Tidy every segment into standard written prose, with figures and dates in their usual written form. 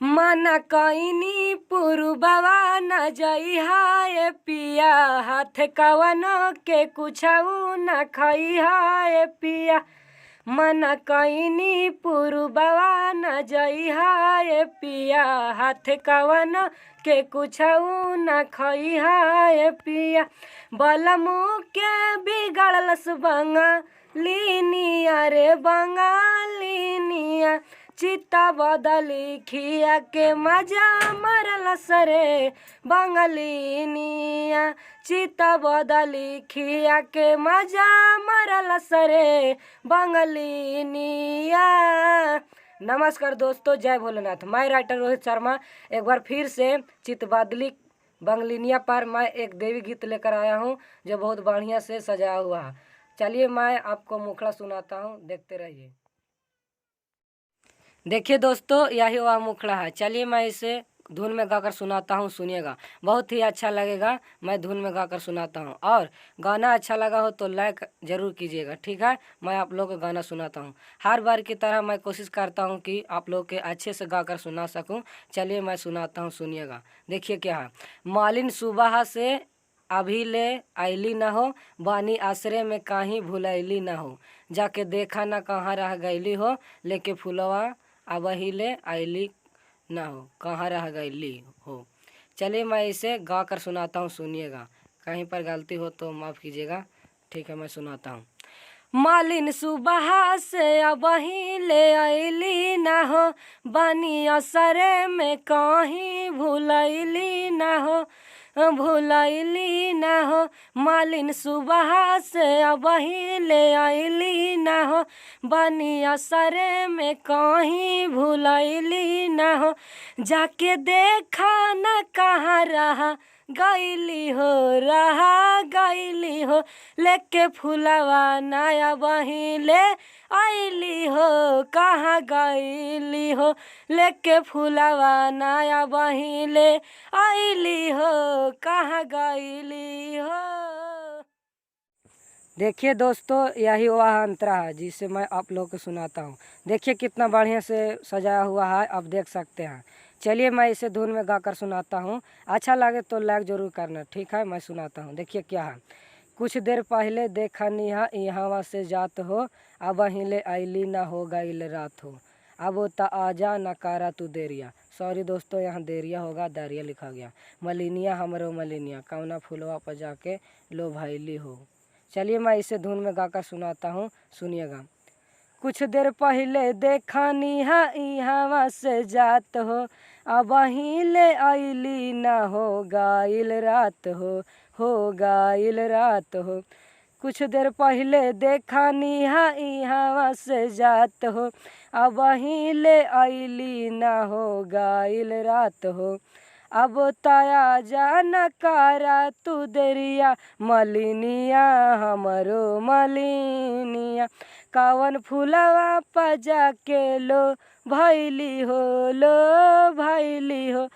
मन कईनी पुरबवा न जइहा ए पिया, हाथ कवन के कुछऊ न खइहा ए पिया। मन कईनी पुरबवा न जइहा ए पिया, हाथ कवन के कुछऊ न खइहा ए पिया। बलमु के बिगड़लस बंगालिनिया रे बंगालिनिया, चिता बदली खिया के मजा मरलस रे बंगालिनिया, चिता बदली खिया के मजा मरलस रे बंगालिनिया। नमस्कार दोस्तों, जय भोलेनाथ। मैं राइटर रोहित शर्मा एक बार फिर से चित बदली बंगालिनिया पर मैं एक देवी गीत लेकर आया हूँ जो बहुत बढ़िया से सजाया हुआ है। चलिए मैं आपको मुखड़ा सुनाता हूँ, देखते रहिए। देखिए दोस्तों, यही वह मुखड़ा है। चलिए मैं इसे धुन में गाकर सुनाता हूँ, सुनिएगा, बहुत ही अच्छा लगेगा। मैं धुन में गाकर सुनाता हूँ और गाना अच्छा लगा हो तो लाइक ज़रूर कीजिएगा, ठीक है। मैं आप लोगों को गाना सुनाता हूँ। हर बार की तरह मैं कोशिश करता हूँ कि आप लोग के अच्छे से गाकर सुना सकूँ। चलिए मैं सुनाता हूँ, सुनिएगा। देखिए क्या है। मालिन सुबह से अभी ले आइली न हो, बानी आश्रय में कहीं भुलैली न हो, जाके देखा न कहाँ रह गईली हो, लेके फुलवा अब ही ले आइली ना हो, कहाँ रह गईली हो। चलिए मैं इसे गा कर सुनाता हूँ, सुनिएगा। कहीं पर गलती हो तो माफ़ कीजिएगा, ठीक है। मैं सुनाता हूँ। मालिन सुबह से अब ही ले आइली ना हो, बानी असरे में कहीं भुलैली ना हो, भुलैली ना हो। मालिन सुबह से अब ही ले आइली ना हो, बानी असरे में कहीं भुलैली ना हो, जाके देखा न कहाँ रहा गईली हो, रहा गईली हो, लेके फुलवा नया बही ले आइली हो, कहाँ गईली हो, लेके फुलवा नया बही ले आइली हो, कहाँ गईली हो। देखिए दोस्तों, यही वह अंतरा है जिसे मैं आप लोग को सुनाता हूँ। देखिए कितना बढ़िया से सजाया हुआ है, आप देख सकते हैं। चलिए मैं इसे धुन में गाकर सुनाता हूँ। अच्छा लगे तो लाइक जरूर करना, ठीक है। मैं सुनाता हूँ। देखिए क्या है। कुछ देर पहले देखा निहा यहाँ से जात हो, अब हिले आइली ना हो गईल रात हो, अब त आजा नकारा तू देरिया। सॉरी दोस्तों, यहाँ देरिया होगा, दारिया लिखा गया। मलिनिया हमरो मलिनिया, कौना फुलवा पर जाके लो भाईली हो। चलिए मैं इसे धुन में गाकर सुनाता हूँ, सुनिएगा। कुछ देर पहले देखा निहा यहाँ से जात हो, अब ले आइली ना हो गाइल रात हो गाइल रात हो। कुछ देर पहले देखा निहा यहाँ से जात हो, अब ले आइली ना हो गाइल रात हो, अब ताया जाना कारा तू देरिया, मलिनिया हमरो मलिनिया, कावन फुलवा पजा के लो भैली हो, लो भैली हो।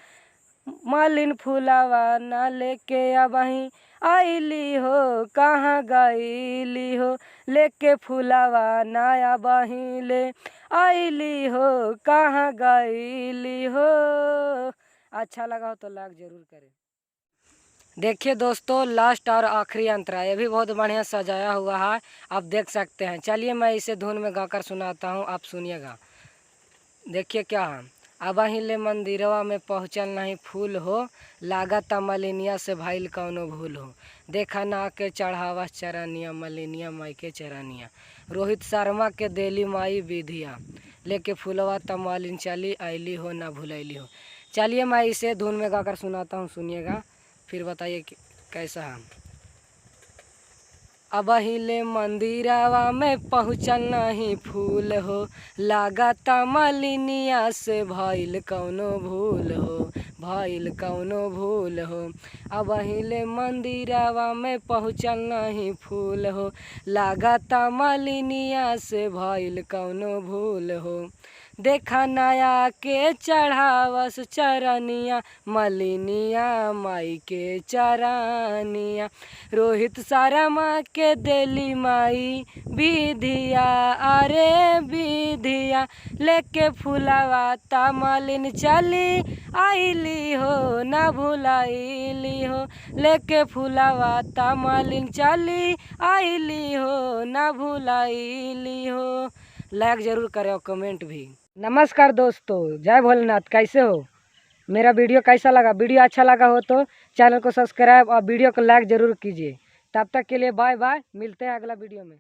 मालिन फुलवा ना लेके अब ही आइली हो, कहाँ गईली हो, लेके फुलवा ना अब ही ले आइली हो, कहाँ गईली हो। अच्छा लगा हो तो लाइक जरूर करें। देखिए दोस्तों, लास्ट और आखिरी अंतरा, ये भी बहुत बढ़िया सजाया हुआ है, आप देख सकते हैं। चलिए मैं इसे धुन में गाकर सुनाता हूँ, आप सुनिएगा। देखिए क्या है। अब हिले मंदिरवा में पहुँचल नहीं फूल हो, लागत मलिनिया से भाईल कौनो भूल हो, देखा ना के चढ़ावा चरनिया, मलिनिया माई के चरनिया, रोहित शर्मा के देली माई विधिया, लेके फूलवा तमालिन चली आइली हो ना भुलैली हो। चलिए मैं इसे धुन में गाकर सुनाता हूँ, सुनिएगा, फिर बताइए कैसा है। अब हिले मंदिरवा में पहुँचल नहीं फूल हो, लागत मलिनिया से भइल कौनो भूल हो, भइल कौनो भूल हो। अब हिले मंदिरवा में पहुँचल नहीं फूल हो, लागत मलिनिया से भइल कौनो भूल हो, देखा नया के चढ़ावस चरनिया मलिनिया माई के चरनिया। रोहित शर्मा के देली माई विधिया अरे विधिया लेके फुलावा ता मालिन चली आईली हो ना भुलाईली हो। लेके फुलावा ता मालिन चली आईली हो ना भुलाईली हो। लाइक ज़रूर करें और कमेंट भी। नमस्कार दोस्तों, जय भोलेनाथ। कैसे हो? मेरा वीडियो कैसा लगा? वीडियो अच्छा लगा हो तो चैनल को सब्सक्राइब और वीडियो को लाइक ज़रूर कीजिए। तब तक के लिए बाय बाय, मिलते हैं अगला वीडियो में।